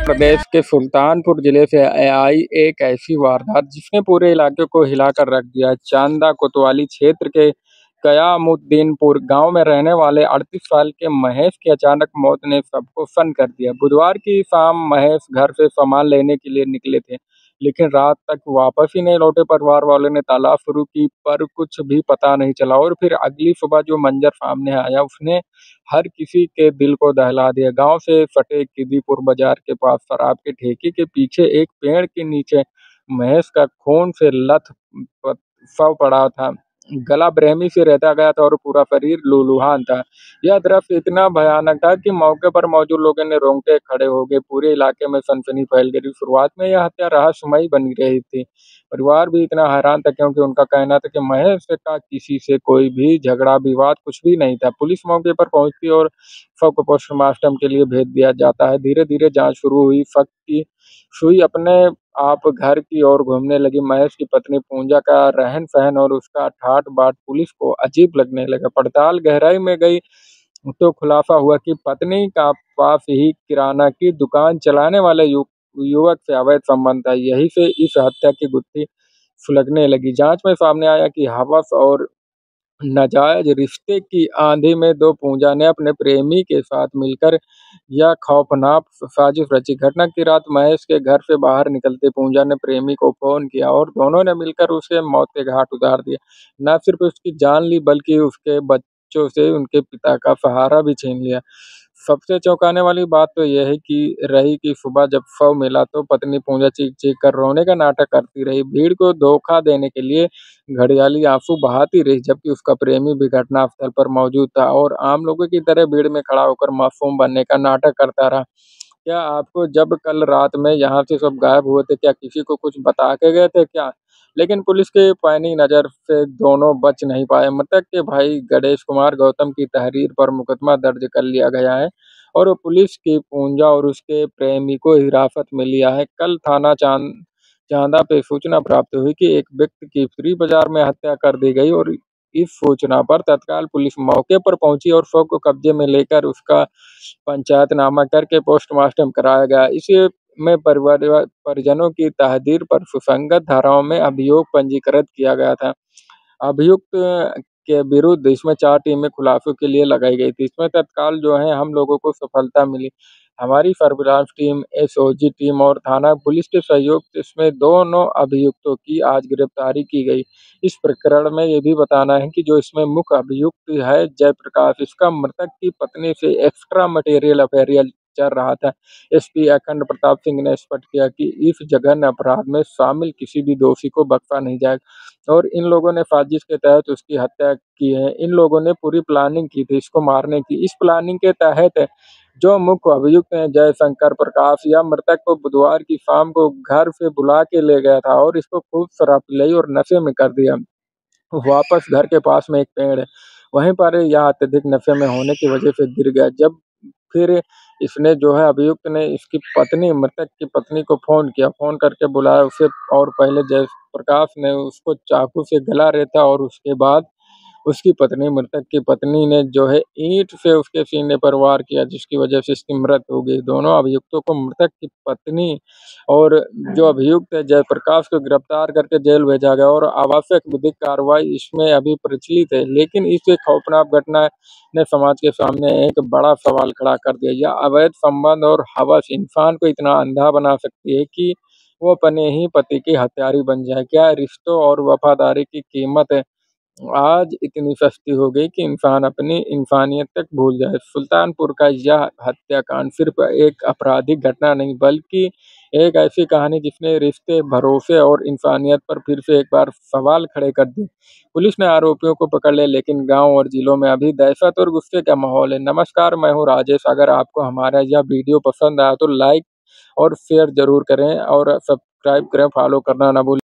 प्रदेश के सुल्तानपुर जिले से आई एक ऐसी वारदात जिसने पूरे इलाके को हिलाकर रख दिया। चांदा कोतवाली क्षेत्र के कयामुद्दीनपुर गांव में रहने वाले 38 साल के महेश की अचानक मौत ने सबको सन्न कर दिया। बुधवार की शाम महेश घर से सामान लेने के लिए निकले थे, लेकिन रात तक वापस ही नहीं लौटे। परिवार वालों ने तलाश शुरू की पर कुछ भी पता नहीं चला और फिर अगली सुबह जो मंजर सामने आया उसने हर किसी के दिल को दहला दिया। गांव से सटे किदीपुर बाजार के पास शराब के ठेके के पीछे एक पेड़ के नीचे महेश का खून से शव पड़ा था। गला बेरहमी से रहता गया था और पूरा शरीर लूलूहान था। यह दृश्य इतना भयानक था कि मौके पर मौजूद लोगों ने रोंगटे खड़े हो गए। पूरे इलाके में सनसनी फैल गई। शुरुआत में यह हत्या रहस्यमयी बनी रही थी। परिवार भी इतना हैरान था क्योंकि उनका कहना था कि महेश का किसी से कोई भी झगड़ा विवाद कुछ भी नहीं था। पुलिस मौके पर पहुंचती और शव को पोस्टमार्टम के लिए भेज दिया जाता है। धीरे धीरे जांच शुरू हुई। शक की सुई अपने आप घर की ओर घूमने लगी। महेश की पत्नी पूजा का रहन सहन और उसका ठाट बाट पुलिस को अजीब लगने लगा। पड़ताल गहराई में गई तो खुलासा हुआ कि पत्नी का पास ही किराना की दुकान चलाने वाले युवक से अवैध संबंध था। यही से इस हत्या की गुत्थी सुलगने लगी। जांच में सामने आया कि हवस और नाजायज रिश्ते की आंधी में दो पूजा ने अपने प्रेमी के साथ मिलकर यह खौफनाक साजिश रची। घटना की रात महेश के घर से बाहर निकलते पूजा ने प्रेमी को फोन किया और दोनों ने मिलकर उसे मौत के घाट उतार दिया। न सिर्फ उसकी जान ली बल्कि उसके बच्चों से उनके पिता का सहारा भी छीन लिया। सबसे चौंकाने वाली बात तो यह है कि सुबह जब शव मिला तो पत्नी पूजा चीख चीख कर रोने का नाटक करती रही। भीड़ को धोखा देने के लिए घड़ियाली आंसू बहाती रही, जबकि उसका प्रेमी भी घटनास्थल पर मौजूद था और आम लोगों की तरह भीड़ में खड़ा होकर मासूम बनने का नाटक करता रहा। क्या आपको जब कल रात में यहाँ से सब गायब हुए थे, क्या किसी को कुछ बता के गए थे क्या? लेकिन पुलिस के पैनी नज़र से दोनों बच नहीं पाए। मृतक के भाई गणेश कुमार गौतम की तहरीर पर मुकदमा दर्ज कर लिया गया है और वो पुलिस की पूंजा और उसके प्रेमी को हिरासत में लिया है। कल थाना चांदा पे सूचना प्राप्त हुई कि एक व्यक्ति की फ्री बाजार में हत्या कर दी गई और इस सूचना पर तत्काल पुलिस मौके पर पहुंची और शव को कब्जे में लेकर उसका पंचायतनामा करके पोस्टमार्टम कराया गया। इसी में परिजनों की तहरीर पर सुसंगत धाराओं में अभियोग पंजीकृत किया गया था। अभियुक्त के विरुद्ध इसमें 4 टीमें खुलासों के लिए लगाई गई थी। इसमें तत्काल जो है हम लोगों को सफलता मिली। हमारी सर्विलांस टीम, एसओजी टीम और थाना पुलिस के सहयोग से इसमें दोनों अभियुक्तों की आज गिरफ्तारी की गई। इस प्रकरण में ये भी बताना है कि जो इसमें मुख्य अभियुक्त है जयप्रकाश, इसका मृतक की पत्नी से एक्स्ट्रा मटेरियल अफेयर चल रहा था। एसपी अखंड प्रताप सिंह ने स्पष्ट किया कि इस जघन्य अपराध में शामिल किसी भी दोषी को बख्शा नहीं जाएगा और इन लोगों ने साजिश के तहत उसकी हत्या की है। इन लोगों ने पूरी प्लानिंग की थी इसको मारने की। इस प्लानिंग के तहत जो मुख्य अभियुक्त हैं जयशंकर प्रकाश, या मृतक को बुधवार की शाम को घर से बुला के ले गया था और इसको खूब शराब पिलाई और नशे में कर दिया। वापस घर के पास में एक पेड़ है, वहीं पर यह अत्यधिक नशे में होने की वजह से गिर गया। जब फिर इसने जो है अभियुक्त ने इसकी पत्नी, मृतक की पत्नी को फ़ोन किया, फ़ोन करके बुलाया उसे और पहले जयप्रकाश ने उसको चाकू से गला रेता और उसके बाद उसकी पत्नी, मृतक की पत्नी ने जो है ईंट से उसके सीने पर वार किया जिसकी वजह से इसकी मृत्यु हो गई। दोनों अभियुक्तों को, मृतक की पत्नी और जो अभियुक्त है जयप्रकाश को गिरफ्तार करके जेल भेजा गया और आवश्यक विधिक कार्रवाई इसमें अभी प्रचलित है। लेकिन इस खौफनाक घटना ने समाज के सामने एक बड़ा सवाल खड़ा कर दिया। यह अवैध संबंध और हवस इंसान को इतना अंधा बना सकती है कि वो अपने ही पति की हत्यारी बन जाए। क्या रिश्तों और वफादारी की कीमत आज इतनी सस्ती हो गई कि इंसान अपनी इंसानियत तक भूल जाए। सुल्तानपुर का यह हत्याकांड सिर्फ एक आपराधिक घटना नहीं बल्कि एक ऐसी कहानी जिसने रिश्ते, भरोसे और इंसानियत पर फिर से एक बार सवाल खड़े कर दिए। पुलिस ने आरोपियों को पकड़ लिया लेकिन गांव और जिलों में अभी दहशत और गुस्से का माहौल है। नमस्कार, मैं हूं राजेश। अगर आपको हमारा यह वीडियो पसंद आया तो लाइक और शेयर जरूर करें और सब्सक्राइब करें, फॉलो करना ना भूलें।